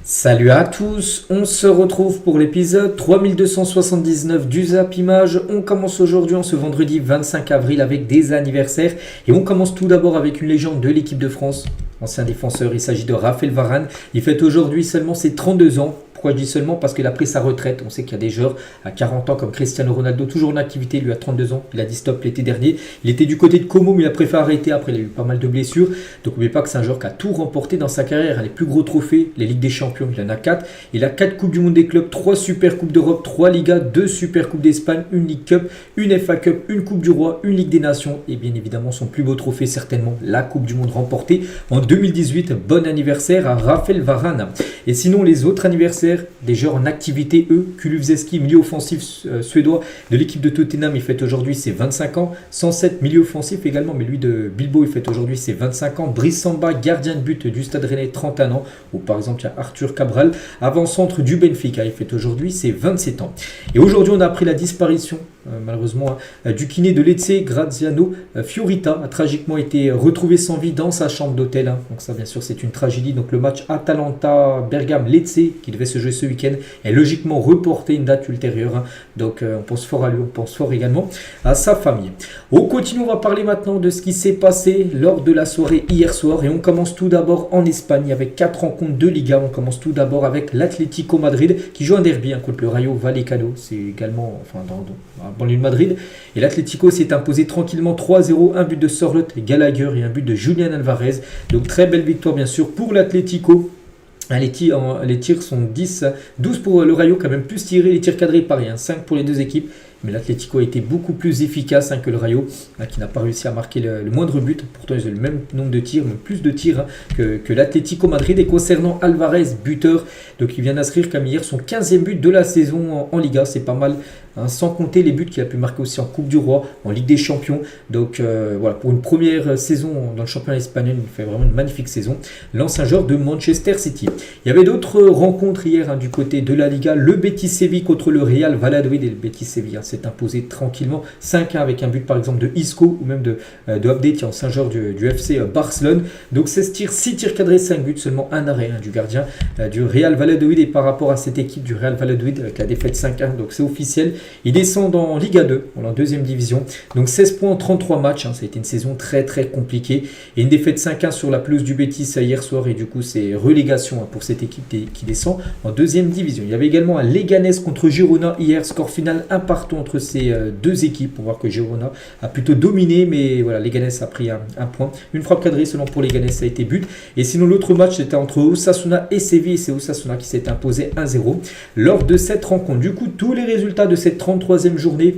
Salut à tous, on se retrouve pour l'épisode 3279 du Zap Image. On commence aujourd'hui en ce vendredi 25 avril avec des anniversaires et on commence tout d'abord avec une légende de l'équipe de France. Ancien défenseur, il s'agit de Raphaël Varane. Il fête aujourd'hui seulement ses 32 ans. Pourquoi je dis seulement? Parce qu'il a pris sa retraite. On sait qu'il y a des joueurs à 40 ans comme Cristiano Ronaldo, toujours en activité, lui à 32 ans. Il a dit stop l'été dernier. Il était du côté de Como, mais il a préféré arrêter. Après, il a eu pas mal de blessures. Donc n'oubliez pas que c'est un joueur qui a tout remporté dans sa carrière. Les plus gros trophées, les Ligues des Champions, il en a 4. Il a 4 Coupes du Monde des clubs, 3 Super Coupes d'Europe, 3 Ligas, 2 Super Coupes d'Espagne, une Ligue Cup, une FA Cup, une Coupe du Roi, une Ligue des Nations. Et bien évidemment, son plus beau trophée, certainement, la Coupe du Monde remportée en 2018. Bon anniversaire à Raphaël Varane. Et sinon, les autres anniversaires des joueurs en activité, eux, Kulusevski, milieu offensif suédois de l'équipe de Tottenham, il fête aujourd'hui ses 25 ans. 107, milieu offensif également, mais lui de Bilbao, il fête aujourd'hui ses 25 ans. Brice Samba, gardien de but du Stade Rennais, 31 ans. Ou par exemple, il y a Arthur Cabral, avant-centre du Benfica, il fête aujourd'hui ses 27 ans. Et aujourd'hui, on a appris la disparition, malheureusement, du kiné de Lecce, Graziano Fiorita, a tragiquement été retrouvé sans vie dans sa chambre d'hôtel. Donc ça, bien sûr, c'est une tragédie. Donc le match Atalanta-Bergame-Lecce, qui devait se jouer ce week-end, est logiquement reporté une date ultérieure. Donc on pense fort à lui, on pense fort également à sa famille. On continue, on va parler maintenant de ce qui s'est passé lors de la soirée hier soir. Et on commence tout d'abord en Espagne avec 4 rencontres de Liga. On commence tout d'abord avec l'Atlético Madrid qui joue un derby contre le Rayo Vallecano. C'est également dans la banlieue de Madrid. Et l'Atlético s'est imposé tranquillement 3-0. Un but de Sorloth Gallagher et un but de Julian Alvarez. Donc très belle victoire bien sûr pour l'Atlético. Les tirs sont 12 pour le Rayo, quand même plus tiré, les tirs cadrés pareil, 5 pour les deux équipes. Mais l'Atlético a été beaucoup plus efficace que le Rayo, qui n'a pas réussi à marquer le moindre but. Pourtant, ils ont le même nombre de tirs, même plus de tirs que l'Atlético Madrid. Et concernant Alvarez, buteur, donc il vient d'inscrire comme hier son 15e but de la saison en Liga. C'est pas mal, sans compter les buts qu'il a pu marquer aussi en Coupe du Roi, en Ligue des Champions. Donc voilà, pour une première saison dans le championnat espagnol, il fait vraiment une magnifique saison. L'ancien joueur de Manchester City. Il y avait d'autres rencontres hier du côté de la Liga. Le Betis Séville contre le Real Valladolid. Et le Betis Séville s'est imposé tranquillement 5-1 avec un but par exemple de Isco ou même de Abdé, qui est ancien joueur du FC Barcelone. Donc 16 tirs, 6 tirs cadrés, 5 buts, seulement un arrêt du gardien du Real Valladolid. Et par rapport à cette équipe du Real Valladolid avec la défaite 5-1, donc c'est officiel, il descend en Liga 2, en deuxième division. Donc 16 points en 33 matchs, ça a été une saison très très compliquée. Et une défaite 5-1 sur la pelouse du Betis hier soir, et du coup c'est relégation pour cette équipe qui descend en deuxième division. Il y avait également un Leganés contre Girona hier, score final 1 partout entre ces deux équipes. On voit que Girona a plutôt dominé, mais voilà, Leganés a pris un point. Une frappe cadrée seulement pour Leganés, ça a été but. Et sinon l'autre match c'était entre Osasuna et Séville, et c'est Osasuna qui s'est imposé 1-0 lors de cette rencontre. Du coup, tous les résultats de cette 33e journée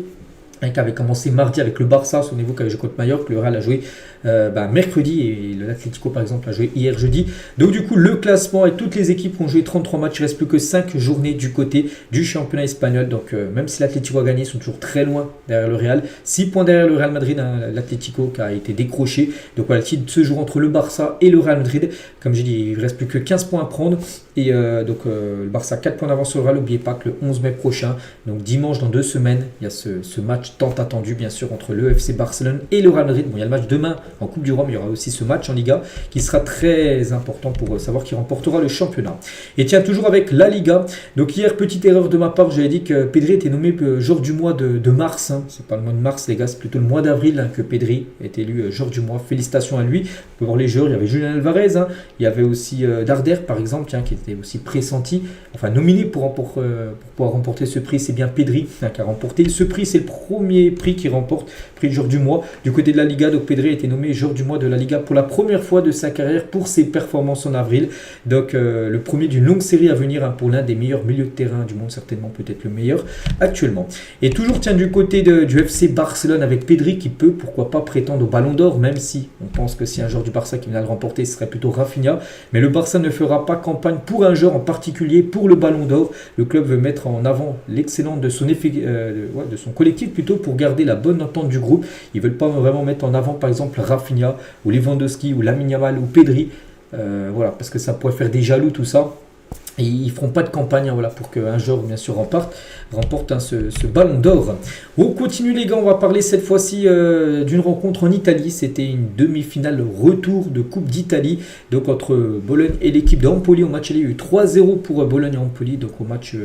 qui avait commencé mardi avec le Barça, souvenez-vous qu'avait joué contre Mallorca, le Real a joué mercredi et l'Atlético par exemple a joué hier jeudi. Donc du coup le classement et toutes les équipes ont joué 33 matchs, il ne reste plus que 5 journées du côté du championnat espagnol. Donc même si l'Atlético a gagné, ils sont toujours très loin derrière le Real, 6 points derrière le Real Madrid, l'Atlético qui a été décroché. Donc voilà, le titre se joue entre le Barça et le Real Madrid. Comme j'ai dit, il ne reste plus que 15 points à prendre. Et le Barça 4 points d'avance sur le Real. N'oubliez pas que le 11 mai prochain, donc dimanche dans 2 semaines, il y a ce match tant attendu bien sûr entre le FC Barcelone et le Real Madrid. Bon, il y a le match demain en Coupe du Roi, mais il y aura aussi ce match en Liga qui sera très important pour savoir qui remportera le championnat. Et tiens, toujours avec la Liga, donc hier, petite erreur de ma part, j'avais dit que Pedri était nommé joueur du mois de mars. C'est pas le mois de mars les gars, c'est plutôt le mois d'avril que Pedri est élu joueur du mois. Félicitations à lui. On peut voir les joueurs, il y avait Julian Alvarez, il y avait aussi Darder par exemple, qui était aussi pressenti, enfin nominé pour pouvoir remporter ce prix. C'est bien Pedri qui a remporté ce prix. C'est le premier prix qui remporte, prix de joueur du mois du côté de la Liga. Donc Pedri a été nommé joueur du mois de la Liga pour la première fois de sa carrière pour ses performances en avril. Donc le premier d'une longue série à venir pour l'un des meilleurs milieux de terrain du monde, certainement peut-être le meilleur actuellement. Et toujours tiens du côté du FC Barcelone avec Pedri qui peut pourquoi pas prétendre au Ballon d'Or, même si on pense que si un joueur du Barça qui vient le remporter, ce serait plutôt Rafinha. Mais le Barça ne fera pas campagne pour un joueur en particulier pour le Ballon d'Or. Le club veut mettre en avant l'excellence de son collectif plutôt pour garder la bonne entente du groupe. Ils ne veulent pas vraiment mettre en avant par exemple Rafinha ou Lewandowski ou Lamine Yamal ou Pedri, voilà, parce que ça pourrait faire des jaloux tout ça. Et ils ne feront pas de campagne voilà, pour qu'un joueur, bien sûr, remporte ce ballon d'or. On continue, les gars. On va parler cette fois-ci d'une rencontre en Italie. C'était une demi-finale retour de Coupe d'Italie. Donc, entre Bologne et l'équipe de Empoli. Au match, il y a eu 3-0 pour Bologne et Empoli. Donc, au match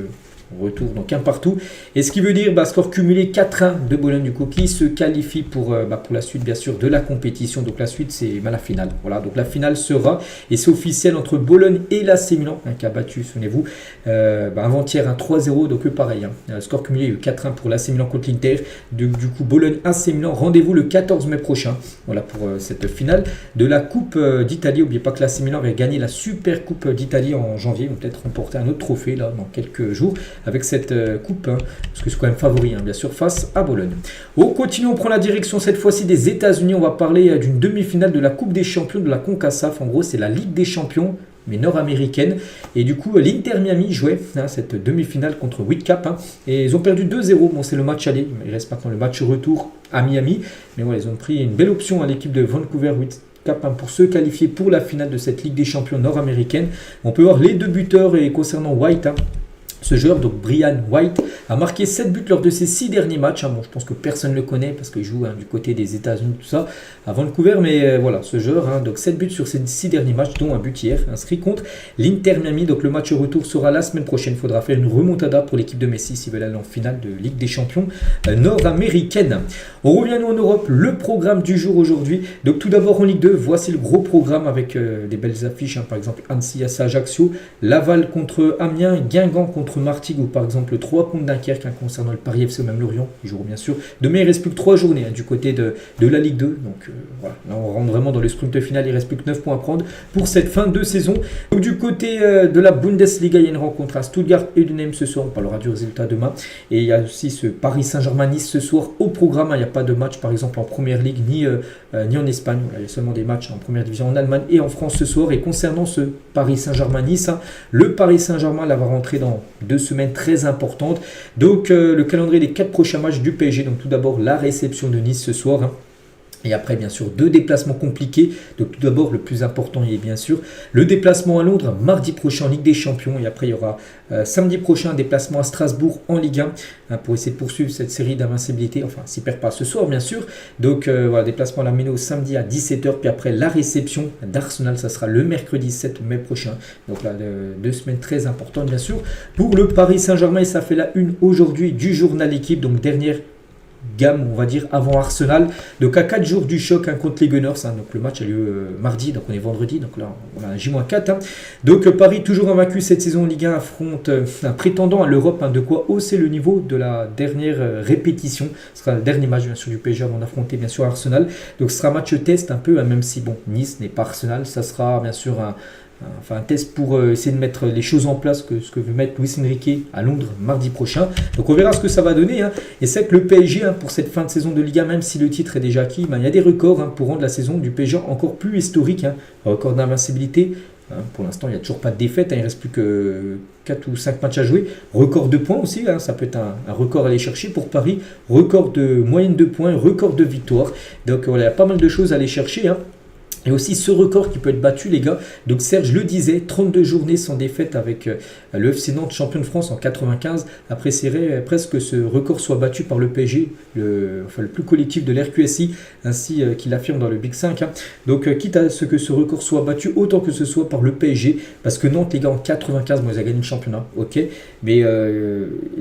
retour, donc un partout. Et ce qui veut dire score cumulé 4-1 de Bologne, du coup, qui se qualifie pour la suite, bien sûr, de la compétition. Donc, la suite, c'est la finale. Voilà, donc la finale sera, et c'est officiel, entre Bologne et l'AC Milan, qui a battu, souvenez-vous, avant-hier, un 3-0. Donc, pareil, score cumulé, il y a eu 4-1 pour l'AC Milan contre l'Inter. Du coup, Bologne-AC Milan, rendez-vous le 14 mai prochain. Voilà pour cette finale de la Coupe d'Italie. N'oubliez pas que l'AC Milan avait gagné la Super Coupe d'Italie en janvier. Ils vont peut-être remporter un autre trophée là dans quelques jours avec cette coupe, parce que c'est quand même favori, bien sûr, face à Bologne. On continue, on prend la direction cette fois-ci des États-Unis. On va parler d'une demi-finale de la Coupe des Champions de la CONCACAF. En gros, c'est la Ligue des Champions, mais nord-américaine. Et du coup, l'Inter Miami jouait cette demi-finale contre Whitecap. Et ils ont perdu 2-0. Bon, c'est le match aller. Il reste maintenant le match retour à Miami. Mais voilà, ils ont pris une belle option à l'équipe de Vancouver Whitecap pour se qualifier pour la finale de cette Ligue des Champions nord-américaine. On peut voir les deux buteurs, et concernant White, ce joueur, donc Brian White, a marqué 7 buts lors de ses 6 derniers matchs. Bon, je pense que personne ne le connaît parce qu'il joue du côté des États-Unis, tout ça, à Vancouver. Mais voilà, ce joueur, donc 7 buts sur ses 6 derniers matchs, dont un but hier, inscrit contre l'Inter Miami. Donc le match retour sera la semaine prochaine. Il faudra faire une remontada pour l'équipe de Messi s'ils veulent aller en finale de Ligue des Champions nord-américaine. On revient nous en Europe. Le programme du jour aujourd'hui. Donc tout d'abord en Ligue 2, voici le gros programme avec des belles affiches. Par exemple, Annecy à Ajaccio, Laval contre Amiens, Guingamp contre Martigues, ou par exemple 3 contre Dunkerque, concernant le Paris FC ou même Lorient. Ils joueront bien sûr. Demain, il ne reste plus que 3 journées du côté de la Ligue 2. Donc voilà, là on rentre vraiment dans le sprint final. Il ne reste plus que 9 points à prendre pour cette fin de saison. Donc, du côté de la Bundesliga, il y a une rencontre à Stuttgart et Heidenheim ce soir. On parlera du résultat demain. Et il y a aussi ce Paris Saint-Germain-Nice ce soir au programme. Il n'y a pas de match par exemple en Première Ligue ni en Espagne. Voilà, il y a seulement des matchs en Première Division en Allemagne et en France ce soir. Et concernant ce Paris Saint-Germain-Nice, le Paris Saint-Germain là va rentrer dans 2 semaines très importantes. Donc le calendrier des 4 prochains matchs du PSG. Donc tout d'abord la réception de Nice ce soir. Et après, bien sûr, 2 déplacements compliqués. Donc tout d'abord, le plus important est bien sûr le déplacement à Londres mardi prochain en Ligue des Champions. Et après, il y aura samedi prochain un déplacement à Strasbourg en Ligue 1 pour essayer de poursuivre cette série d'invincibilité. Enfin, s'il ne perd pas ce soir, bien sûr. Donc voilà, déplacement à la Méno samedi à 17h. Puis après, la réception d'Arsenal, ça sera le mercredi 7 mai prochain. Donc là, 2 semaines très importantes, bien sûr, pour le Paris Saint-Germain. Et ça fait la une aujourd'hui du journal Équipe. Donc dernière gamme, on va dire, avant Arsenal. Donc à 4 jours du choc contre les Gunners. Donc le match a lieu mardi, donc on est vendredi. Donc là, on a un J-4. Donc Paris, toujours invaincu cette saison en Ligue 1, affronte un prétendant à l'Europe. De quoi hausser le niveau de la dernière répétition. Ce sera le dernier match, bien sûr, du PSG avant d'affronter, bien sûr, Arsenal. Donc ce sera un match test un peu, même si, bon, Nice n'est pas Arsenal. Ça sera, bien sûr, un test pour essayer de mettre les choses en place, ce que veut mettre Luis Enrique à Londres mardi prochain. Donc on verra ce que ça va donner. Et c'est que le PSG, pour cette fin de saison de Ligue 1, même si le titre est déjà acquis, il y a des records pour rendre la saison du PSG encore plus historique. Record d'invincibilité. Pour l'instant, il n'y a toujours pas de défaite. Il ne reste plus que 4 ou 5 matchs à jouer. Record de points aussi. Ça peut être un record à aller chercher pour Paris. Record de moyenne de points. Record de victoires. Donc voilà, il y a pas mal de choses à aller chercher. Et aussi ce record qui peut être battu, les gars. Donc Serge le disait, 32 journées sans défaite avec le FC Nantes, champion de France en 95. Après, c'est presque que ce record soit battu par le PSG, le plus collectif de l'RQSI, ainsi qu'il affirme dans le Big 5. Donc quitte à ce que ce record soit battu, autant que ce soit par le PSG, parce que Nantes, les gars, en 95, ils ont gagné le championnat, ok. Mais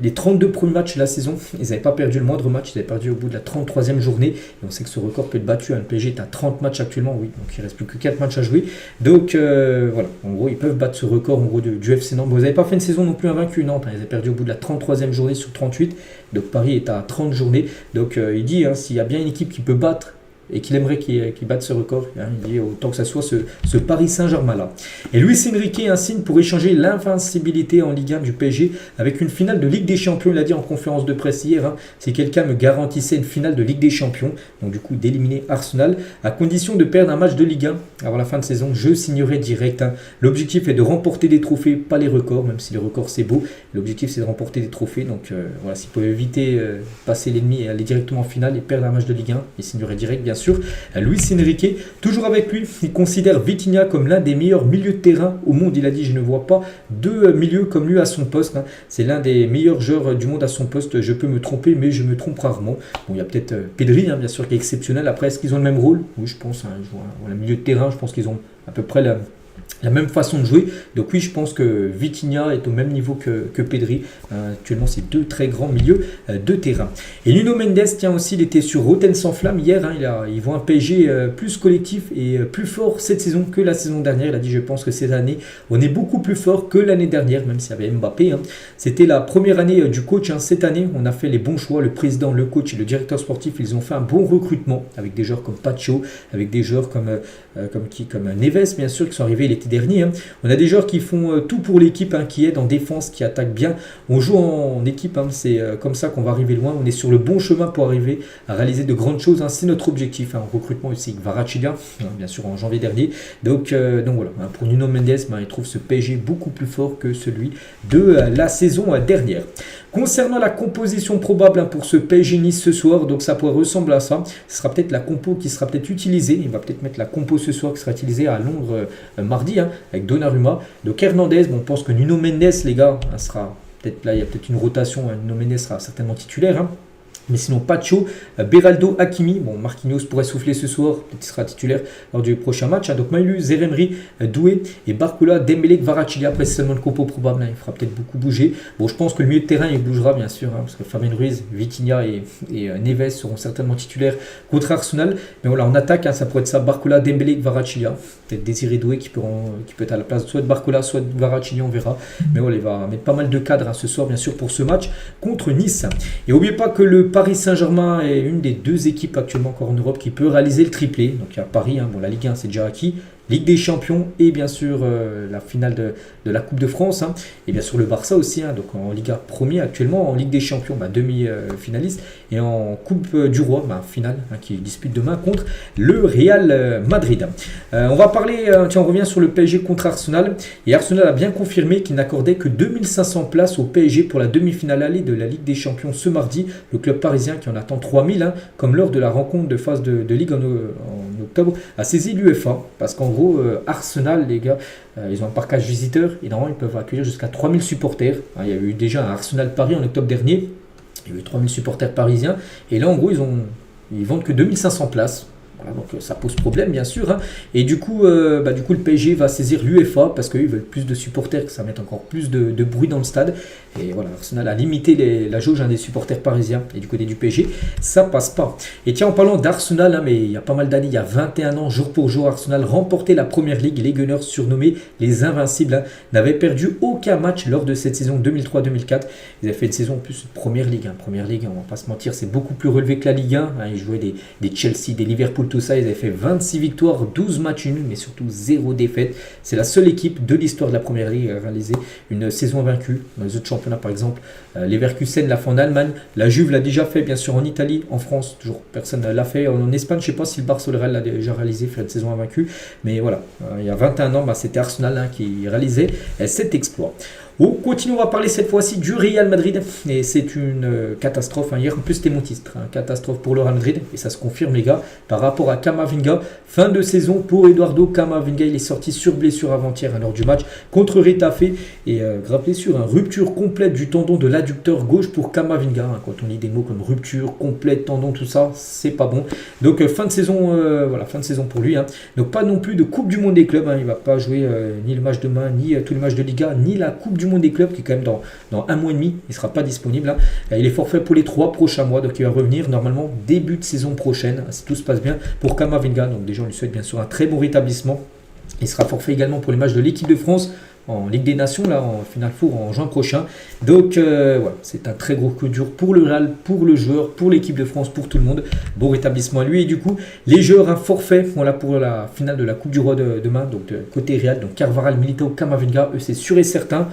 les 32 premiers matchs de la saison, ils n'avaient pas perdu le moindre match, ils avaient perdu au bout de la 33e journée. Et on sait que ce record peut être battu. Le PSG est à 30 matchs actuellement, oui. Donc il ne reste plus que 4 matchs à jouer. Donc voilà, en gros, ils peuvent battre ce record en gros, du FC Nantes. Vous n'avez pas fait une saison non plus invaincue, Nantes. Ils avaient perdu au bout de la 33e journée sur 38. Donc Paris est à 30 journées. Donc il dit, s'il y a bien une équipe qui peut battre et qu'il aimerait qu'il batte ce record, il dit autant que ça soit ce Paris Saint-Germain là. Et Luis Enrique signe pour échanger l'invincibilité en Ligue 1 du PSG avec une finale de Ligue des Champions. Il a dit en conférence de presse hier, si quelqu'un me garantissait une finale de Ligue des Champions, donc du coup d'éliminer Arsenal, à condition de perdre un match de Ligue 1 avant la fin de saison, je signerai direct. L'objectif est de remporter des trophées, pas les records, même si les records c'est beau. L'objectif c'est de remporter des trophées, donc voilà, s'il peut éviter passer l'ennemi et aller directement en finale et perdre un match de Ligue 1, il signerait direct bien sûr, Luis Enrique. Toujours avec lui, il considère Vitinha comme l'un des meilleurs milieux de terrain au monde. Il a dit, je ne vois pas deux milieux comme lui à son poste. C'est l'un des meilleurs joueurs du monde à son poste. Je peux me tromper, mais je me trompe rarement. Bon, il y a peut-être Pedri, bien sûr, qui est exceptionnel. Après, est-ce qu'ils ont le même rôle? Oui, je pense. Le milieu de terrain, je pense qu'ils ont à peu près la même façon de jouer. Donc oui, je pense que Vitinha est au même niveau que Pedri. Actuellement, c'est deux très grands milieux de terrain. Et Nuno Mendes, tiens aussi, il était sur Rotten sans flamme hier. Ils voient un PSG plus collectif et plus fort cette saison que la saison dernière. Il a dit, je pense que cette année, on est beaucoup plus fort que l'année dernière, même s'il y avait Mbappé. C'était la première année du coach. Cette année, on a fait les bons choix. Le président, le coach et le directeur sportif, ils ont fait un bon recrutement avec des joueurs comme Pacho, avec des joueurs comme Neves, bien sûr, qui sont arrivés l'été dernier. On a des joueurs qui font tout pour l'équipe, qui aident en défense, qui attaquent bien. On joue en équipe, c'est comme ça qu'on va arriver loin. On est sur le bon chemin pour arriver à réaliser de grandes choses. C'est notre objectif. En recrutement aussi, Kvaratskhelia, bien sûr, en janvier dernier. Donc voilà, pour Nuno Mendes, il trouve ce PSG beaucoup plus fort que celui de la saison dernière. Concernant la composition probable pour ce PSG Nice ce soir, donc ça pourrait ressembler à ça. Ce sera peut-être la compo qui sera peut-être utilisée. Il va peut-être mettre la compo ce soir qui sera utilisée à Londres mardi avec Donnarumma. Donc Hernandez, on pense que Nuno Mendes, les gars, sera peut-être là, il y a peut-être une rotation. Nuno Mendes sera certainement titulaire. Mais sinon, Pacho, Beraldo, Hakimi. Bon, Marquinhos pourrait souffler ce soir. Peut-être qu'il sera titulaire lors du prochain match. Donc, Maïlu, Zeremri, Doué et Barcola, Dembélé, Kvaratskhelia. Après, c'est seulement le compo probable. Il fera peut-être beaucoup bouger. Bon, je pense que le milieu de terrain, il bougera, bien sûr. Parce que Fabien Ruiz, Vitinha et Neves seront certainement titulaires contre Arsenal. Mais voilà, en attaque, ça pourrait être ça. Barcola, Dembélé, Kvaratskhelia. Peut-être Désiré Doué qui peut être à la place soit de Barcola, soit de Kvaratskhelia, on verra. Mais voilà, il va mettre pas mal de cadres ce soir, bien sûr, pour ce match contre Nice. Et n'oubliez pas que le Paris Saint-Germain est une des deux équipes actuellement encore en Europe qui peut réaliser le triplé. Donc il y a Paris, la Ligue 1 c'est déjà acquis, Ligue des Champions et bien sûr la finale de la Coupe de France. Et bien sûr le Barça aussi, donc en Liga premier actuellement, en Ligue des Champions demi-finaliste et en Coupe du Roi, finale qui dispute demain contre le Real Madrid. On va parler, on revient sur le PSG contre Arsenal. Et Arsenal a bien confirmé qu'il n'accordait que 2500 places au PSG pour la demi-finale aller de la Ligue des Champions ce mardi. Le club parisien qui en attend 3000, comme lors de la rencontre de phase de Ligue en octobre, a saisi l'UEFA parce qu'en gros, Arsenal, les gars, ils ont un parcage visiteur et normalement ils peuvent accueillir jusqu'à 3000 supporters. Il y a eu déjà un Arsenal Paris en octobre dernier, il y a eu 3000 supporters parisiens et là en gros ils vendent que 2500 places. Voilà, donc ça pose problème bien sûr. Et du coup, le PSG va saisir l'UEFA parce qu'ils veulent plus de supporters, que ça mette encore plus de bruit dans le stade. Et voilà, Arsenal a limité la jauge des supporters parisiens. Et du côté du PSG, ça passe pas. Et tiens, en parlant d'Arsenal, mais il y a pas mal d'années, il y a 21 ans, jour pour jour, Arsenal remportait la Première Ligue. Les Gunners, surnommés les Invincibles, n'avaient perdu aucun match lors de cette saison 2003-2004. Ils avaient fait une saison en plus Première Ligue. Première Ligue, on va pas se mentir, c'est beaucoup plus relevé que la Ligue 1. Ils jouaient des Chelsea, des Liverpool, tout ça. Ils avaient fait 26 victoires, 12 matchs nuls, mais surtout 0 défaite. C'est la seule équipe de l'histoire de la Première Ligue à réaliser une saison invaincue. Dans les autres championnats, par exemple, Leverkusen l'a fait en Allemagne. La Juve l'a déjà fait, bien sûr, en Italie. En France, toujours personne ne l'a fait. En Espagne, je ne sais pas si le Barcelone l'a déjà réalisé, fait une saison invaincue. Mais voilà, il y a 21 ans, c'était Arsenal qui réalisait cet exploit. On continue, on va parler cette fois-ci du Real Madrid et c'est une catastrophe. Hier en plus c'était mon titre, catastrophe pour le Real Madrid et ça se confirme les gars par rapport à Camavinga. Fin de saison pour Eduardo Camavinga, il est sorti sur blessure avant-hier lors du match contre Retafe et grave blessure, rupture complète du tendon de l'adducteur gauche pour Camavinga. Quand on lit des mots comme rupture complète, tendon, tout ça, c'est pas bon. Donc fin de saison, fin de saison pour lui. Donc pas non plus de Coupe du Monde des clubs, il va pas jouer ni le match demain, ni tous les matchs de Liga, ni la Coupe du Monde des clubs qui est quand même dans un mois et demi, il ne sera pas disponible. Il est forfait pour les 3 prochains mois, donc il va revenir normalement début de saison prochaine, si tout se passe bien pour Camavinga. Donc déjà on lui souhaite bien sûr un très bon rétablissement. Il sera forfait également pour les matchs de l'équipe de France en Ligue des Nations, en Final Four en juin prochain. Donc c'est un très gros coup dur pour le Real, pour le joueur, pour l'équipe de France, pour tout le monde. Bon rétablissement à lui. Et du coup, les joueurs un forfait pour la finale de la Coupe du Roi de demain, donc de côté Real, donc Carvajal, Militao, Camavinga, eux c'est sûr et certain.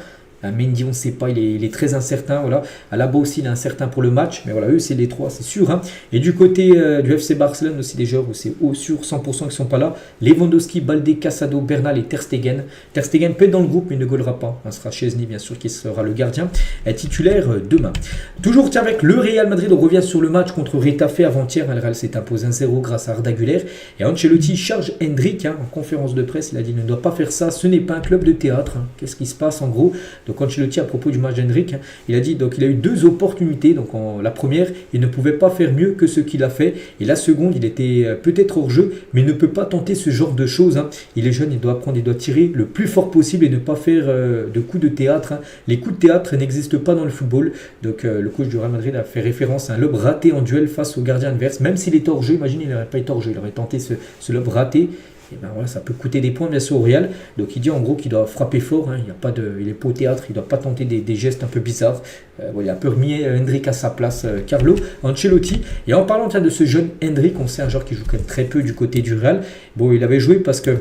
Mendy, on ne sait pas, il est très incertain. Voilà. Alaba aussi, il est incertain pour le match. Mais voilà, eux, c'est les trois, c'est sûr. Hein. Et du côté du FC Barcelone aussi, des joueurs où c'est sûr 100% qu'ils ne sont pas là. Lewandowski, Baldé, Casado, Bernal et Ter Stegen. Ter Stegen peut être dans le groupe, mais il ne goalera pas. Ce sera Chesney, bien sûr, qui sera le gardien titulaire demain. Toujours avec le Real Madrid, on revient sur le match contre Retafe avant-hier. Le Real s'est imposé 1-0 grâce à Arda Güler. Et Ancelotti charge Endrick en conférence de presse. Il a dit il ne doit pas faire ça, ce n'est pas un club de théâtre. Qu'est-ce qui se passe en gros? Donc Ancelotti, à propos du match d'Endrick, il a dit donc il a eu deux opportunités. Donc la première, il ne pouvait pas faire mieux que ce qu'il a fait. Et la seconde, il était peut-être hors jeu, mais il ne peut pas tenter ce genre de choses. Il est jeune, il doit apprendre, il doit tirer le plus fort possible et ne pas faire de coups de théâtre. Les coups de théâtre n'existent pas dans le football. Donc le coach du Real Madrid a fait référence à un lob raté en duel face au gardien adverse. Même s'il est hors jeu, imaginez, il n'aurait pas été hors jeu, il aurait tenté ce lob raté. Et ben voilà, ça peut coûter des points bien sûr au Real. Donc il dit en gros qu'il doit frapper fort. Il n'est pas au théâtre, il ne doit pas tenter des gestes un peu bizarres. Il a un peu remis Endrick à sa place, Carlo Ancelotti. Et en parlant de ce jeune Endrick, on sait un joueur qui joue quand même très peu du côté du Real. Bon, il avait joué parce que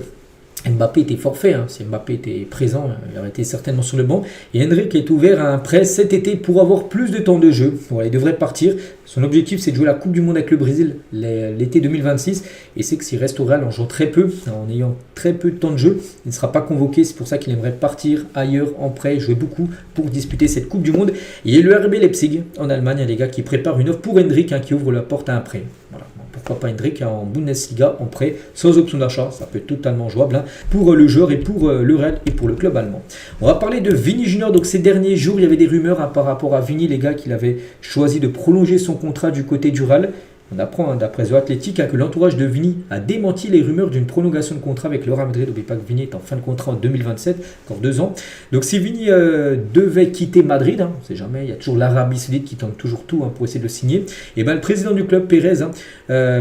Mbappé était forfait, si Mbappé était présent, il aurait été certainement sur le banc. Et Endrick est ouvert à un prêt cet été pour avoir plus de temps de jeu. Voilà, il devrait partir. Son objectif, c'est de jouer la Coupe du Monde avec le Brésil l'été 2026. Et c'est que s'il reste au Real en jouant très peu, en ayant très peu de temps de jeu, il ne sera pas convoqué. C'est pour ça qu'il aimerait partir ailleurs en prêt, jouer beaucoup pour disputer cette Coupe du Monde. Et il y a le RB Leipzig en Allemagne, les gars, qui prépare une offre pour Endrick, qui ouvre la porte à un prêt. Voilà. Pourquoi pas Endrick en Bundesliga en prêt, sans option d'achat, ça peut être totalement jouable pour le joueur et pour le Real et pour le club allemand. On va parler de Vini Junior. Donc ces derniers jours, il y avait des rumeurs par rapport à Vini, les gars, qu'il avait choisi de prolonger son contrat du côté du Real. On apprend d'après The Athletic que l'entourage de Vini a démenti les rumeurs d'une prolongation de contrat avec le Real Madrid. N'oubliez pas que Vini est en fin de contrat en 2027, encore 2 ans. Donc si Vini devait quitter Madrid, on ne sait jamais, il y a toujours l'Arabie Saoudite qui tente toujours tout pour essayer de le signer. Et le président du club, Pérez,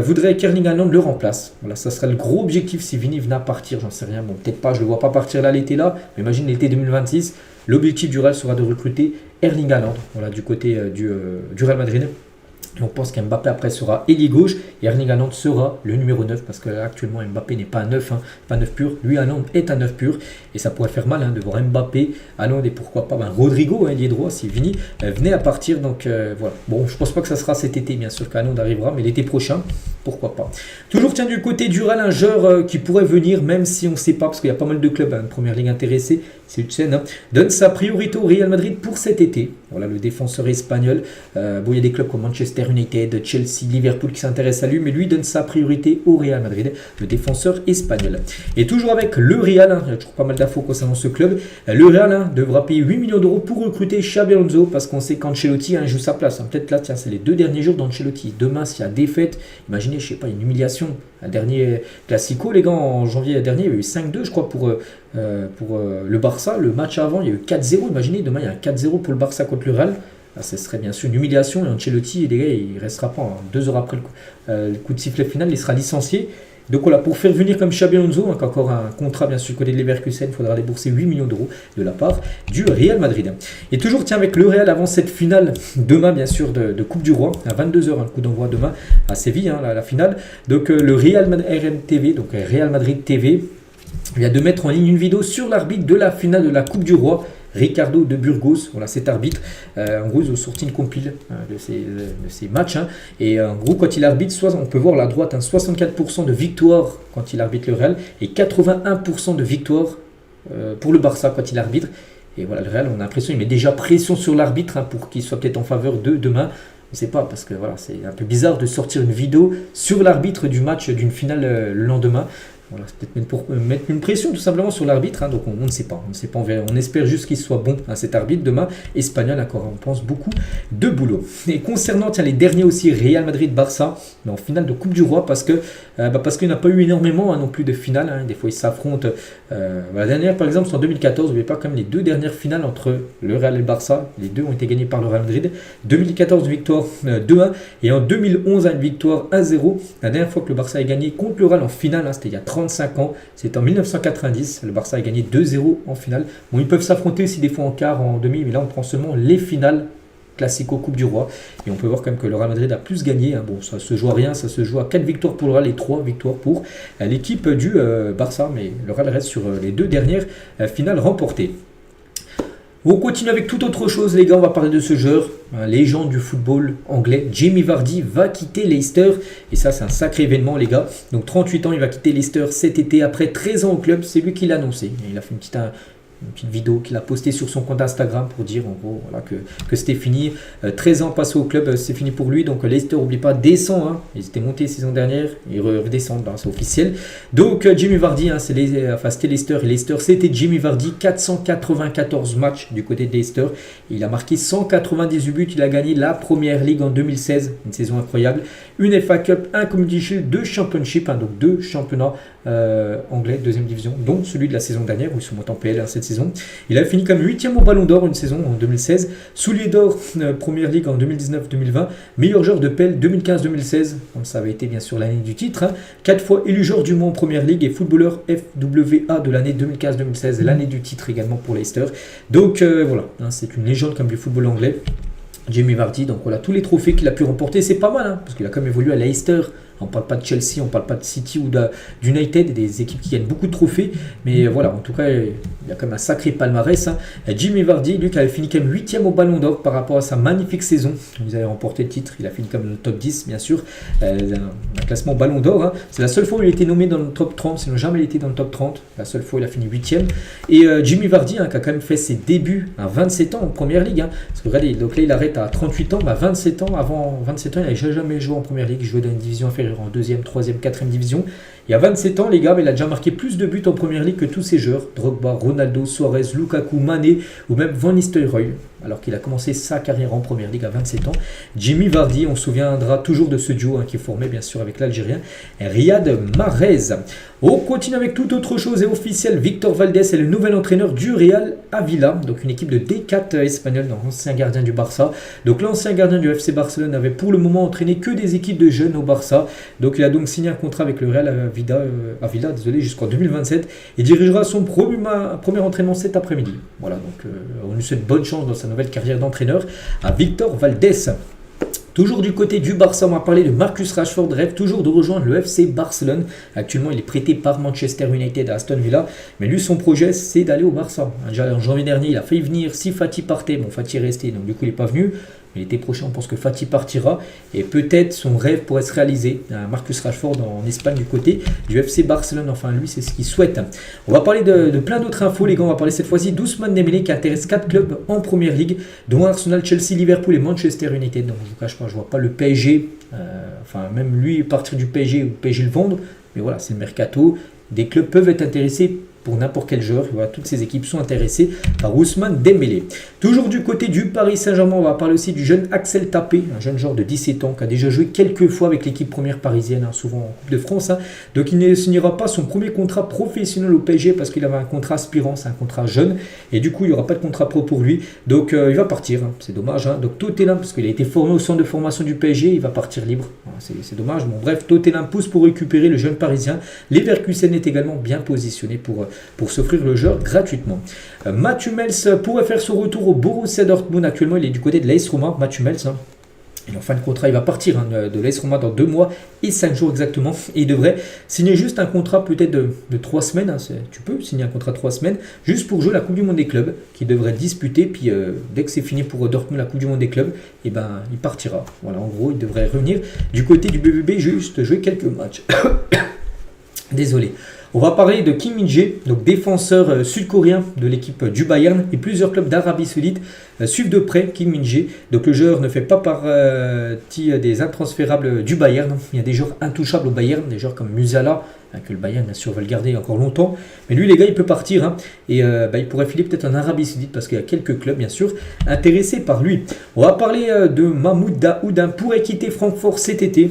voudrait qu'Erling Haaland le remplace. Voilà, ça serait le gros objectif si Vini venait à partir, j'en sais rien. Bon, peut-être pas, je ne le vois pas partir là l'été là, mais imagine l'été 2026. L'objectif du Real sera de recruter Erling Haaland, voilà, du côté du Real Madrid. On pense qu'Mbappé après sera ailier gauche et Erling Haaland sera le numéro 9 parce que là, actuellement Mbappé n'est pas un 9, pas un 9 pur. Lui, Haaland est un 9 pur et ça pourrait faire mal de voir Mbappé, Haaland et pourquoi pas Rodrigo, ailier droit, si Vini venait à partir. Donc voilà. Bon, je pense pas que ça sera cet été, bien sûr qu'Haaland arrivera, mais l'été prochain, pourquoi pas. Toujours tiens du côté du Real, un joueur qui pourrait venir, même si on ne sait pas, parce qu'il y a pas mal de clubs de première ligue intéressés, c'est Hutsen, donne sa priorité au Real Madrid pour cet été. Voilà, le défenseur espagnol. Il y a des clubs comme Manchester United, Chelsea, Liverpool qui s'intéressent à lui, mais lui donne sa priorité au Real Madrid, le défenseur espagnol. Et toujours avec le Real, il y a toujours pas mal d'infos concernant ce club. Le Real devra payer 8 millions d'euros pour recruter Xabi Alonso parce qu'on sait qu'Ancelotti joue sa place. Peut-être là, tiens, c'est les 2 derniers jours d'Ancelotti. Demain, s'il y a défaite, imaginez, je sais pas, une humiliation. Un dernier Classico, les gars, en janvier dernier, il y a eu 5-2, je crois, pour le Barça. Le match avant, il y a eu 4-0. Imaginez, demain, il y a un 4-0 pour le Barça contre le Real. Là, ce serait bien sûr une humiliation. Et Ancelotti, les gars, il ne restera pas. 2 heures après le coup de sifflet final, il sera licencié. Donc voilà, pour faire venir comme Xabi Alonso, encore un contrat bien sûr côté de Leverkusen, il faudra débourser 8 millions d'euros de la part du Real Madrid. Et toujours tiens avec le Real avant cette finale demain bien sûr de Coupe du Roi, à 22h, le coup d'envoi demain à Séville, la finale. Donc le Real Madrid TV vient de mettre en ligne une vidéo sur l'arbitre de la finale de la Coupe du Roi. Ricardo de Burgos, voilà cet arbitre. En gros, ils ont sorti une compile de ces matchs. Et en gros, quand il arbitre, on peut voir à la droite 64% de victoire quand il arbitre le Real et 81% de victoire pour le Barça quand il arbitre. Et voilà, le Real, on a l'impression qu'il met déjà pression sur l'arbitre pour qu'il soit peut-être en faveur de demain. On ne sait pas parce que voilà, c'est un peu bizarre de sortir une vidéo sur l'arbitre du match d'une finale le lendemain. Voilà, c'est peut-être pour mettre une pression tout simplement sur l'arbitre, donc on ne sait pas, on espère juste qu'il soit bon cet arbitre demain, espagnol encore, on pense beaucoup de boulot. Et concernant les derniers aussi, Real Madrid-Barça, mais en finale de Coupe du Roi, parce qu'il n'y a pas eu énormément non plus de finales, des fois ils s'affrontent, la dernière par exemple c'est en 2014, vous voyez pas comme les 2 dernières finales entre le Real et le Barça, les 2 ont été gagnés par le Real Madrid, 2014 victoire 2-1 et en 2011 une victoire 1-0, la dernière fois que le Barça a gagné contre le Real en finale, c'était il y a 35 ans, c'était en 1990, le Barça a gagné 2-0 en finale. Bon, ils peuvent s'affronter aussi des fois en quart, en demi, mais là on prend seulement les finales Classico Coupe du Roi. Et on peut voir quand même que le Real Madrid a plus gagné. Bon, ça se joue à rien, ça se joue à 4 victoires pour le Real et 3 victoires pour l'équipe du Barça, mais le Real reste sur les 2 dernières finales remportées. On continue avec toute autre chose, les gars. On va parler de ce joueur, légende du football anglais. Jamie Vardy va quitter Leicester. Et ça, c'est un sacré événement, les gars. Donc, 38 ans, il va quitter Leicester cet été après 13 ans au club. C'est lui qui l'a annoncé. Il a fait une petite vidéo qu'il a postée sur son compte Instagram pour dire en gros voilà, que c'était fini. 13 ans passés au club, c'est fini pour lui. Donc Leicester, n'oublie pas, descend. Hein. Ils étaient montés la saison dernière, ils redescendent, hein, c'est officiel. Donc Jamie Vardy, hein, c'était Leicester. Et Leicester, c'était Jamie Vardy, 494 matchs du côté de Leicester. Il a marqué 198 buts, il a gagné la Première Ligue en 2016, une saison incroyable. Une FA Cup, un Community Shield, 2 Championship, hein, donc 2 championnats anglais, deuxième division, dont celui de la saison dernière où ils sont montés en PL cette saison. Il a fini comme 8e au Ballon d'Or une saison en 2016, soulier d'or Première Ligue en 2019-2020, meilleur joueur de PL 2015-2016, donc ça avait été bien sûr l'année du titre, hein. 4 fois élu joueur du mois en Première Ligue et footballeur FWA de l'année 2015-2016, l'année du titre également pour Leicester. Donc voilà, hein, c'est une légende comme du football anglais. Jamie Vardy, donc voilà, tous les trophées qu'il a pu remporter, c'est pas mal, hein, parce qu'il a quand même évolué à Leicester. On ne parle pas de Chelsea, on ne parle pas de City ou d'United, des équipes qui gagnent beaucoup de trophées. Mais voilà, en tout cas, il y a quand même un sacré palmarès. Hein. Jamie Vardy, lui, qui avait fini quand même 8e au Ballon d'Or par rapport à sa magnifique saison. Il avait remporté le titre, il a fini comme le top 10, bien sûr. Un classement Ballon d'Or. Hein. C'est la seule fois où il a été nommé dans le top 30, sinon jamais il était dans le top 30. La seule fois où il a fini 8e. Et Jamie Vardy, hein, qui a quand même fait ses débuts à 27 ans en Première Ligue. Hein. Parce que regardez, donc là, il arrête à 38 ans. Bah, 27 ans, avant 27 ans, il n'avait jamais joué en Première Ligue. Il jouait dans une division inférieure en 2e, 3e, 4e division. Il y a 27 ans, les gars, mais il a déjà marqué plus de buts en Première Ligue que tous ces joueurs. Drogba, Ronaldo, Suarez, Lukaku, Mané ou même Van Nistelrooy. Alors qu'il a commencé sa carrière en Première Ligue à 27 ans. Jamie Vardy, on se souviendra toujours de ce duo, hein, qui est formé bien sûr avec l'Algérien Riyad Mahrez. On continue avec toute autre chose et officielle. Victor Valdés est le nouvel entraîneur du Real Avila, donc une équipe de D4 espagnole, l'ancien gardien du Barça. Donc l'ancien gardien du FC Barcelone n'avait pour le moment entraîné que des équipes de jeunes au Barça. Donc il a donc signé un contrat avec le Real Avila, jusqu'en 2027 et dirigera son premier entraînement cet après-midi. Voilà, donc on lui souhaite bonne chance dans sa nouvelle carrière d'entraîneur à Victor Valdés. Toujours du côté du Barça, on va parler de Marcus Rashford, rêve toujours de rejoindre le FC Barcelone. Actuellement, il est prêté par Manchester United à Aston Villa, mais lui, son projet, c'est d'aller au Barça. Déjà en janvier dernier, il a failli venir si Fati partait. Bon, Fati est resté, donc du coup, il n'est pas venu. Mais l'été prochain, on pense que Fati partira et peut-être son rêve pourrait se réaliser. Marcus Rashford en Espagne du côté du FC Barcelone. Enfin, lui, c'est ce qu'il souhaite. On va parler de plein d'autres infos, les gars. On va parler cette fois-ci d'Ousmane Dembélé qui intéresse 4 clubs en Première Ligue, dont Arsenal, Chelsea, Liverpool et Manchester United. Donc, je ne vous cache pas, je ne vois pas le PSG, enfin, même lui partir du PSG ou le PSG le vendre. Mais voilà, c'est le mercato. Des clubs peuvent être intéressés pour n'importe quel joueur. Voilà, toutes ces équipes sont intéressées par Ousmane Dembélé. Toujours du côté du Paris Saint-Germain, on va parler aussi du jeune Axel Tapé, un jeune joueur de 17 ans qui a déjà joué quelques fois avec l'équipe première parisienne, hein, souvent en Coupe de France. Hein. Donc il ne signera pas son premier contrat professionnel au PSG parce qu'il avait un contrat aspirant, c'est un contrat jeune. Et du coup, il n'y aura pas de contrat pro pour lui. Donc il va partir, hein. C'est dommage. Hein. Donc Tottenham, parce qu'il a été formé au centre de formation du PSG, il va partir libre. C'est dommage. Bon, bref, Tottenham pousse pour récupérer le jeune parisien. Leverkusen est également bien positionné pour s'offrir le joueur gratuitement. Mats Hummels pourrait faire son retour au Borussia Dortmund. Actuellement, il est du côté de l'AS Roma. Mats Hummels, hein. Et en fin de contrat, il va partir, hein, de l'AS Roma dans 2 mois et 5 jours exactement. Et il devrait signer juste un contrat peut-être de 3 semaines. Hein. Tu peux signer un contrat de 3 semaines juste pour jouer la Coupe du Monde des clubs qu'il devrait disputer. Puis dès que c'est fini pour Dortmund, la Coupe du Monde des clubs, et ben, il partira. Voilà, en gros, il devrait revenir du côté du BVB, juste jouer quelques matchs. Désolé. On va parler de Kim Min-jae, donc défenseur sud-coréen de l'équipe du Bayern, et plusieurs clubs d'Arabie Saoudite suivent de près Kim Min-jae. Donc le joueur ne fait pas partie des intransférables du Bayern. Il y a des joueurs intouchables au Bayern, des joueurs comme Musiala, que le Bayern bien sûr va le garder encore longtemps. Mais lui les gars, il peut partir, hein, et il pourrait filer peut-être en Arabie Saoudite parce qu'il y a quelques clubs bien sûr intéressés par lui. On va parler de Mahmoud Dahoud, hein, pourrait quitter Francfort cet été.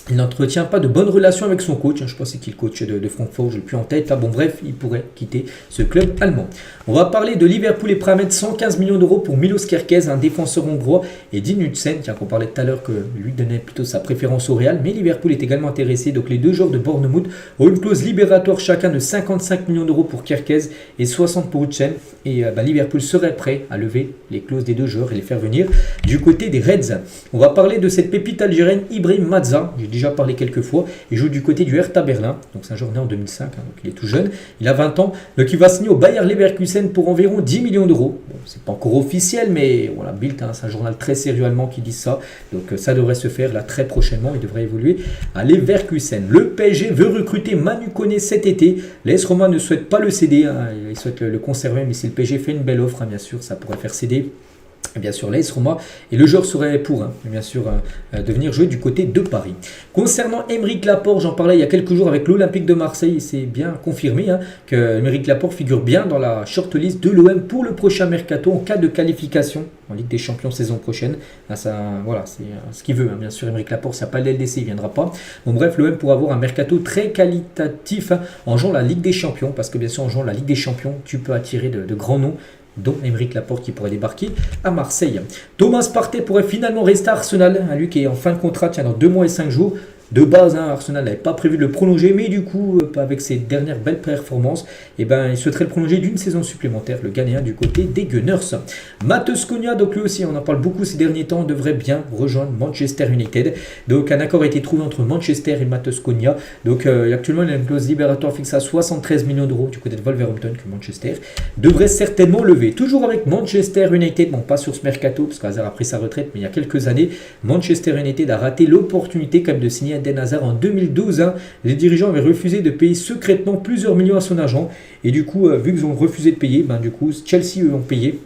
Il n'entretient pas de bonnes relations avec son coach. Je ne sais pas c'est qui le coach de Francfort, je ne l'ai plus en tête. Bon bref, il pourrait quitter ce club allemand. On va parler de Liverpool et prêt à mettre 115 millions d'euros pour Milos Kerkez, un défenseur hongrois, et Dean Huijsen, qu'on parlait tout à l'heure que lui donnait plutôt sa préférence au Real. Mais Liverpool est également intéressé. Donc les deux joueurs de Bournemouth ont une clause libératoire chacun de 55 millions d'euros pour Kerkez et 60 pour Huijsen. Et Liverpool serait prêt à lever les clauses des deux joueurs et les faire venir du côté des Reds. On va parler de cette pépite algérienne Ibrahim Mazza. J'ai déjà parlé quelques fois. Il joue du côté du Hertha Berlin. Donc c'est un joueur né en 2005, hein, donc il est tout jeune. Il a 20 ans. Donc il va signer au Bayer Leverkusen pour environ 10 millions d'euros. Bon, c'est pas encore officiel, mais voilà, Bild, hein, c'est un journal très sérieux allemand qui dit ça. Donc ça devrait se faire là très prochainement. Il devrait évoluer à Leverkusen. Le PSG veut recruter Manu Koné cet été. L'AS Roma ne souhaite pas le céder, hein, il souhaite le conserver, mais si le PSG fait une belle offre, hein, bien sûr, ça pourrait faire céder. Bien sûr, l'AS Roma, et le joueur serait pour, hein, bien sûr, de venir jouer du côté de Paris. Concernant Aymeric Laporte, j'en parlais il y a quelques jours avec l'Olympique de Marseille, c'est bien confirmé hein, que Aymeric Laporte figure bien dans la shortlist de l'OM pour le prochain mercato en cas de qualification en Ligue des Champions saison prochaine. Ah, ça, voilà, c'est ce qu'il veut, hein. Bien sûr, Aymeric Laporte, s'il n'y a pas le LDC, il ne viendra pas. Bon, bref, l'OM pourra avoir un mercato très qualitatif hein, en jouant la Ligue des Champions, parce que bien sûr, en jouant la Ligue des Champions, tu peux attirer de grands noms, dont Aymeric Laporte qui pourrait débarquer à Marseille. Thomas Partey pourrait finalement rester à Arsenal, lui qui est en fin de contrat, tiens, dans 2 mois et 5 jours. De base, hein, Arsenal n'avait pas prévu de le prolonger, mais du coup, avec ses dernières belles performances, il souhaiterait le prolonger d'une saison supplémentaire, le Ghanéen du côté des Gunners. Matheus Cunha, donc lui aussi, on en parle beaucoup ces derniers temps, devrait bien rejoindre Manchester United. Donc un accord a été trouvé entre Manchester et Matheus Cunha. Donc actuellement, il y a une clause libératoire fixée à 73 millions d'euros du côté de Wolverhampton que Manchester devrait certainement lever. Toujours avec Manchester United, bon pas sur ce mercato, parce qu'Hazard a pris sa retraite, mais il y a quelques années, Manchester United a raté l'opportunité quand même de signer Eden Hazard en 2012. Hein. Les dirigeants avaient refusé de payer secrètement plusieurs millions à son agent. Et du coup, vu qu'ils ont refusé de payer, du coup, Chelsea eux ont payé.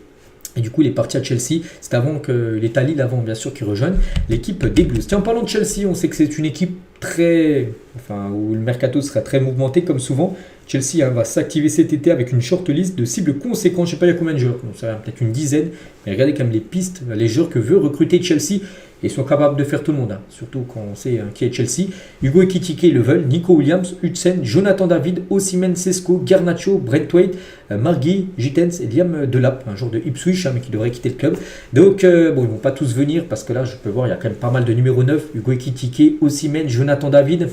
Et du coup, il est parti à Chelsea. C'est avant que les Thalys, avant bien sûr, qui rejoignent l'équipe des Blues. Tiens, en parlant de Chelsea, on sait que c'est une équipe où le mercato sera très mouvementé comme souvent. Chelsea va s'activer cet été avec une shortlist de cibles conséquentes. Je ne sais pas il y a combien de joueurs, ça va peut-être une dizaine. Mais regardez quand même les pistes, les joueurs que veut recruter Chelsea. Et ils sont capables de faire tout le monde, hein. Surtout quand on sait qui est Chelsea. Hugo Ekitike, ils le veulent. Nico Williams, Hudson, Jonathan David, Osimhen, Sesko, Garnacho, Braithwaite, Margui, Gittens et Liam Delap, un joueur de Ipswich, hein, mais qui devrait quitter le club. Donc, ils ne vont pas tous venir parce que là, je peux voir, il y a quand même pas mal de numéro 9. Hugo Ekitike, Osimhen, Jonathan David.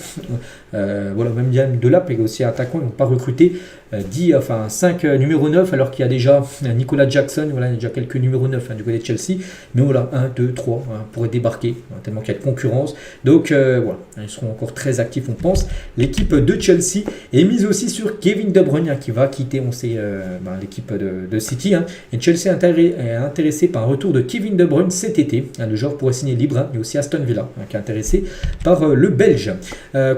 Même Liam Delap est aussi attaquant, ils ne vont pas recruter 5 numéro 9 alors qu'il y a déjà Nicolas Jackson, il y a déjà quelques numéros 9 du côté de Chelsea. Mais voilà, 1, 2, 3 pourraient débarquer, tellement qu'il y a de concurrence. Donc ils seront encore très actifs, on pense. L'équipe de Chelsea est mise aussi sur Kevin De Bruyne qui va quitter, on sait, l'équipe de City. Et Chelsea est intéressé par un retour de Kevin De Bruyne cet été. Le joueur pourrait signer libre, mais aussi Aston Villa qui est intéressé par le Belge.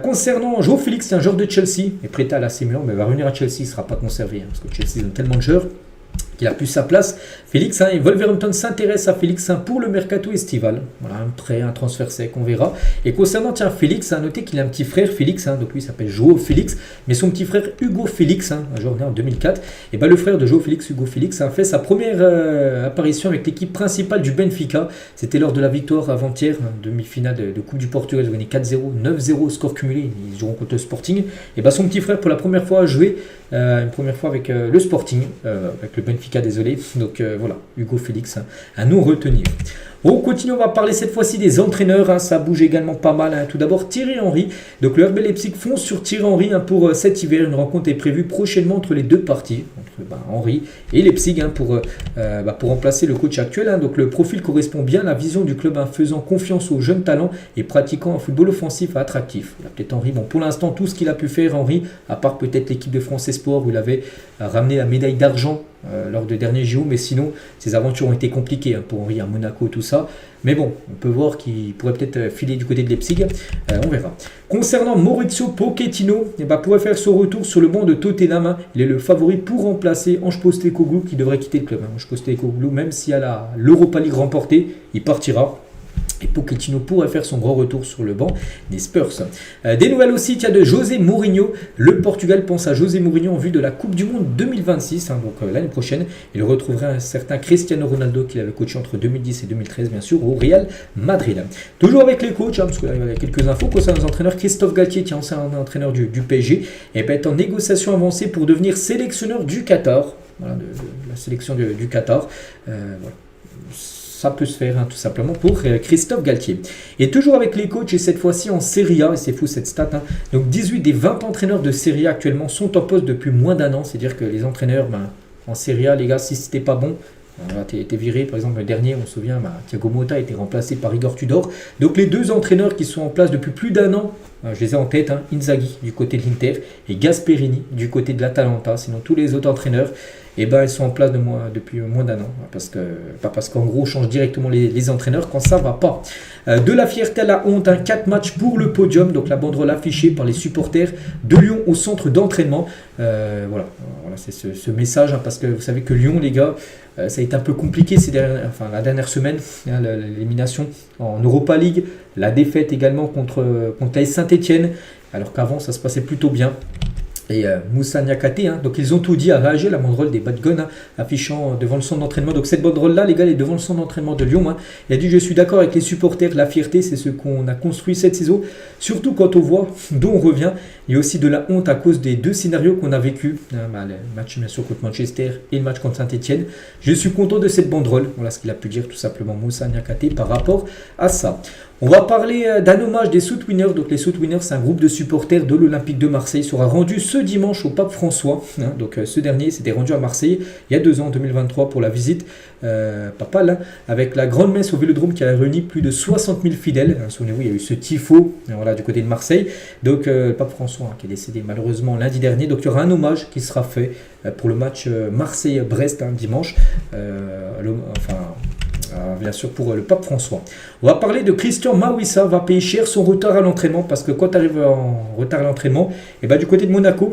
Concernant João Félix, c'est un joueur de Chelsea, est prêté à l'AC Milan, mais va revenir à Chelsea, il ne sera pas conservé, parce que Chelsea ont tellement de joueurs qu'il a plus sa place. Félix, et Wolverhampton s'intéresse à Félix pour le mercato estival. Voilà, un prêt, un transfert sec, on verra. Et concernant Félix, notez qu'il a un petit frère Félix, donc lui il s'appelle João Félix, mais son petit frère Hugo Félix, un joueur né en 2004, et le frère de João Félix, Hugo Félix, a fait sa première apparition avec l'équipe principale du Benfica. C'était lors de la victoire avant-hier, demi-finale de Coupe du Portugal, ils ont gagné 4-0, 9-0 score cumulé, ils joueront contre le Sporting. Et son petit frère pour la première fois a joué, une première fois avec le Sporting, avec le Benfica, désolé. Donc voilà, Hugo Félix, à nous retenir. On continue, on va parler cette fois-ci des entraîneurs, ça bouge également pas mal. Tout d'abord Thierry Henry, donc le RB Leipzig fonce sur Thierry Henry pour cet hiver. Une rencontre est prévue prochainement entre les deux parties, entre Henry et Leipzig pour remplacer le coach actuel. Donc le profil correspond bien à la vision du club, faisant confiance aux jeunes talents et pratiquant un football offensif attractif. Peut-être Henry, pour l'instant tout ce qu'il a pu faire Henry, à part peut-être l'équipe de France Espoir où il avait ramené la médaille d'argent lors des derniers JO, mais sinon ses aventures ont été compliquées pour Henry à Monaco, tout ça. Mais bon, on peut voir qu'il pourrait peut-être filer du côté de Leipzig, on verra. Concernant Maurizio Pochettino, pourrait faire son retour sur le banc de Tottenham. Il est le favori pour remplacer Ange Postecoglou qui devrait quitter le club. Ange Postecoglou, même s'il y a l'Europa League remportée, il partira. Et Pochettino pourrait faire son grand retour sur le banc des Spurs. Des nouvelles aussi, il y a de José Mourinho. Le Portugal pense à José Mourinho en vue de la Coupe du Monde 2026, donc l'année prochaine. Il retrouverait un certain Cristiano Ronaldo qu'il avait coaché entre 2010 et 2013, bien sûr, au Real Madrid. Toujours avec les coachs, parce qu'il y a quelques infos concernant les entraîneurs. Christophe Galtier, ancien entraîneur du PSG, est en négociation avancée pour devenir sélectionneur du Qatar. Voilà, de la sélection du Qatar. Voilà. Ça peut se faire tout simplement pour Christophe Galtier. Et toujours avec les coachs, et cette fois-ci en Serie A, et c'est fou cette stat, donc 18 des 20 entraîneurs de Serie A actuellement sont en poste depuis moins d'un an, c'est-à-dire que les entraîneurs en Serie A, les gars, si c'était pas bon, Voilà, t'es viré, par exemple, le dernier, on se souvient, Thiago Motta a été remplacé par Igor Tudor. Donc les deux entraîneurs qui sont en place depuis plus d'un an, je les ai en tête, Inzaghi du côté de l'Inter et Gasperini du côté de l'Atalanta. Sinon, tous les autres entraîneurs, ils sont en place depuis moins d'un an. Pas parce qu'en gros, on change directement les entraîneurs quand ça va pas. De la fierté à la honte, 4 matchs pour le podium. Donc la banderole affichée par les supporters de Lyon au centre d'entraînement. Voilà, c'est ce message, parce que vous savez que Lyon, les gars, ça a été un peu compliqué la dernière semaine, l'élimination en Europa League, la défaite également contre l'AS Saint-Etienne, alors qu'avant ça se passait plutôt bien. Et Moussa Niakhaté, donc ils ont tout dit à réagir, la banderole des Bad Guns, affichant devant le centre d'entraînement. Donc cette banderole-là, les gars, elle est devant le centre d'entraînement de Lyon. Il a dit: je suis d'accord avec les supporters, la fierté, c'est ce qu'on a construit cette saison. Surtout quand on voit d'où on revient. Il y a aussi de la honte à cause des deux scénarios qu'on a vécu. Le match bien sûr contre Manchester et le match contre Saint-Etienne. Je suis content de cette banderole. Voilà ce qu'il a pu dire tout simplement Moussa Niakhaté par rapport à ça. On va parler d'un hommage des South Winners. Donc les South Winners, c'est un groupe de supporters de l'Olympique de Marseille, sera rendu ce dimanche au Pape François. Donc ce dernier s'était rendu à Marseille il y a 2 ans, en 2023, pour la visite papale, avec la grande messe au Vélodrome qui a réuni plus de 60 000 fidèles. Souvenez-vous, il y a eu ce tifo du côté de Marseille. Donc le Pape François qui est décédé malheureusement lundi dernier. Donc il y aura un hommage qui sera fait pour le match Marseille-Brest dimanche. Bien sûr pour le Pape François. On va parler de Christian Mawissa, va payer cher son retard à l'entraînement, parce que quand tu arrives en retard à l'entraînement, du côté de Monaco,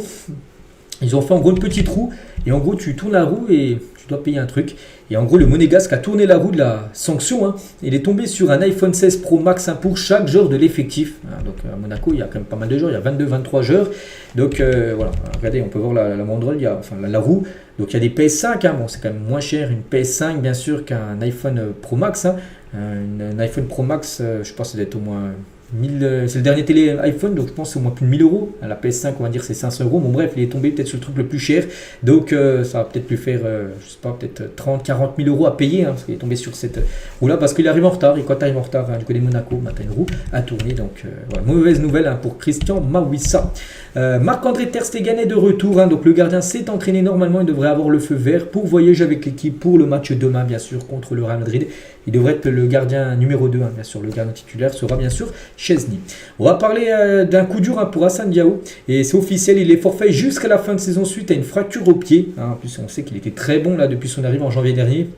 ils ont fait en gros une petite roue, et en gros tu tournes la roue et tu dois payer un truc. Et en gros le Monégasque a tourné la roue de la sanction, il est tombé sur un iPhone 16 Pro Max pour chaque joueur de l'effectif. Donc à Monaco il y a quand même pas mal de joueurs, il y a 22-23 joueurs. Donc voilà, regardez, on peut voir la banderole, il y a la roue. Donc il y a des PS5, c'est quand même moins cher une PS5 bien sûr qu'un iPhone Pro Max. Un iPhone Pro Max, je pense que ça doit être au moins 1000, c'est le dernier télé iPhone, donc je pense que c'est au moins plus de 1000 euros. La PS5, on va dire c'est 500 euros. Bon bref, il est tombé peut-être sur le truc le plus cher. Donc ça va peut-être lui faire, je sais pas, peut-être 30-40 000 euros à payer, parce qu'il est tombé sur cette roue-là, parce qu'il arrive en retard. Et quand tu arrives en retard du côté de Monaco, tu as une roue à tourner. Donc voilà, mauvaise nouvelle pour Christian Mawissa. Marc-André Ter Stegen est de retour, donc le gardien s'est entraîné normalement, il devrait avoir le feu vert pour voyager avec l'équipe pour le match demain bien sûr contre le Real Madrid. Il devrait être le gardien numéro 2, bien sûr, le gardien titulaire sera bien sûr Chesney. On va parler d'un coup dur pour Hassan Diao, et c'est officiel, il est forfait jusqu'à la fin de saison suite à une fracture au pied. En plus on sait qu'il était très bon là depuis son arrivée en janvier dernier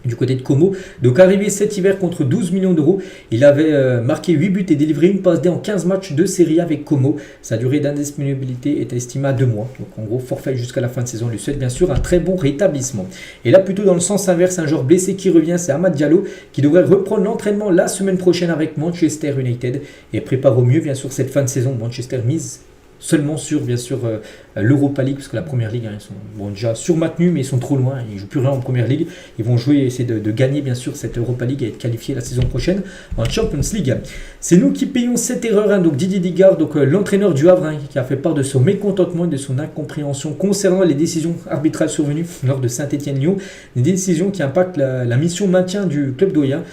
du côté de Como. Donc arrivé cet hiver contre 12 millions d'euros, il avait marqué 8 buts et délivré une passe D en 15 matchs de Serie A avec Como. Sa durée d'indisponibilité est estimée à 2 mois. Donc en gros forfait jusqu'à la fin de saison, lui souhaite bien sûr un très bon rétablissement. Et là plutôt dans le sens inverse, un joueur blessé qui revient, c'est Amad Diallo qui devrait reprendre l'entraînement la semaine prochaine avec Manchester United et prépare au mieux bien sûr cette fin de saison. Manchester mise seulement sur bien sûr l'Europa League, parce que la Première Ligue, ils sont déjà surmatenus, mais ils sont trop loin, ils ne jouent plus rien en Première Ligue. Ils vont jouer et essayer de gagner bien sûr cette Europa League et être qualifiés la saison prochaine en Champions League. C'est nous qui payons cette erreur, donc Didier Digard, donc l'entraîneur du Havre, qui a fait part de son mécontentement et de son incompréhension concernant les décisions arbitrales survenues lors de Saint-Etienne-Lyon, des décisions qui impactent la mission maintien du club doyen.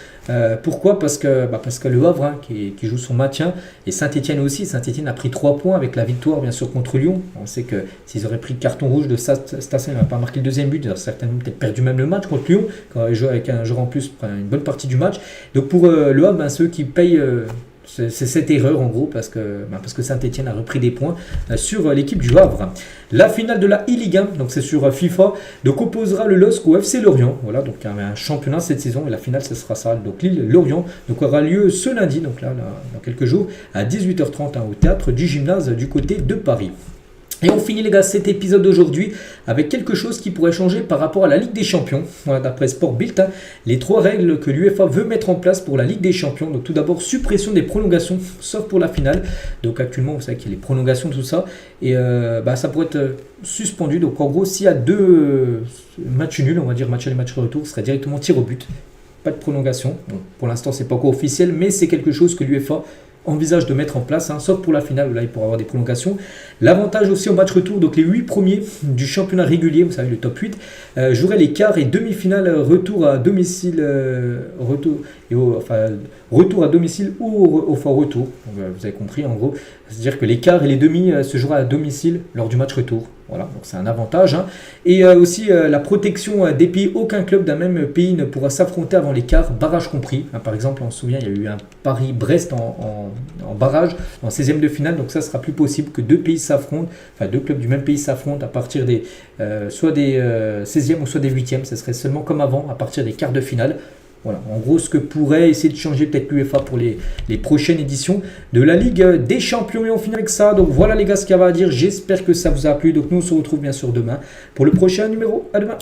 Pourquoi ? Parce que le Havre qui joue son maintien, et Saint-Etienne aussi. Saint-Etienne a pris 3 points avec la victoire bien sûr contre Lyon. On sait que s'ils auraient pris le carton rouge de Stassen, il n'aurait pas marqué le deuxième but, ils auraient certainement peut-être perdu même le match contre Lyon, quand ils jouent avec un joueur en plus une bonne partie du match. Donc pour le Havre, ceux qui payent c'est cette erreur en gros, parce que Saint-Etienne a repris des points sur l'équipe du Havre. La finale de la E-Ligue 1, donc c'est sur FIFA, donc opposera le LOSC au FC Lorient. Voilà, donc il y a un championnat cette saison et la finale ce sera ça, donc Lille-Lorient, donc aura lieu ce lundi, donc là dans quelques jours à 18h30 au théâtre du Gymnase du côté de Paris. Et on finit les gars cet épisode d'aujourd'hui avec quelque chose qui pourrait changer par rapport à la Ligue des Champions. Voilà, d'après Sport Bild, les 3 règles que l'UEFA veut mettre en place pour la Ligue des Champions. Donc tout d'abord, suppression des prolongations, sauf pour la finale. Donc actuellement, vous savez qu'il y a les prolongations, tout ça. Et ça pourrait être suspendu. Donc en gros, s'il y a 2 matchs nuls, on va dire match aller, match retour, ce serait directement tir au but. Pas de prolongation. Bon, pour l'instant, c'est pas encore officiel, mais c'est quelque chose que l'UEFA envisage de mettre en place, sauf pour la finale où là il pourra avoir des prolongations. L'avantage aussi au match retour, donc les 8 premiers du championnat régulier, vous savez le top 8, joueraient les quarts et demi-finales retour à domicile, retour à domicile ou au fort retour. Donc, vous avez compris en gros, C'est-à-dire que les quarts et les demi se jouera à domicile lors du match retour. Voilà, donc c'est un avantage. Hein. Et aussi la protection des pays. Aucun club d'un même pays ne pourra s'affronter avant les quarts, barrage compris. Hein, par exemple, on se souvient, il y a eu un Paris-Brest en barrage, en 16e de finale. Donc ça sera plus possible que deux pays s'affrontent, enfin deux clubs du même pays s'affrontent à partir des soit des 16e ou soit des 8e. Ça serait seulement comme avant, à partir des quarts de finale. Voilà, en gros, ce que pourrait essayer de changer peut-être l'UEFA pour les prochaines éditions de la Ligue des Champions. Et on finit avec ça. Donc voilà les gars ce qu'il y avait à dire. J'espère que ça vous a plu. Donc nous on se retrouve bien sûr demain pour le prochain numéro. À demain.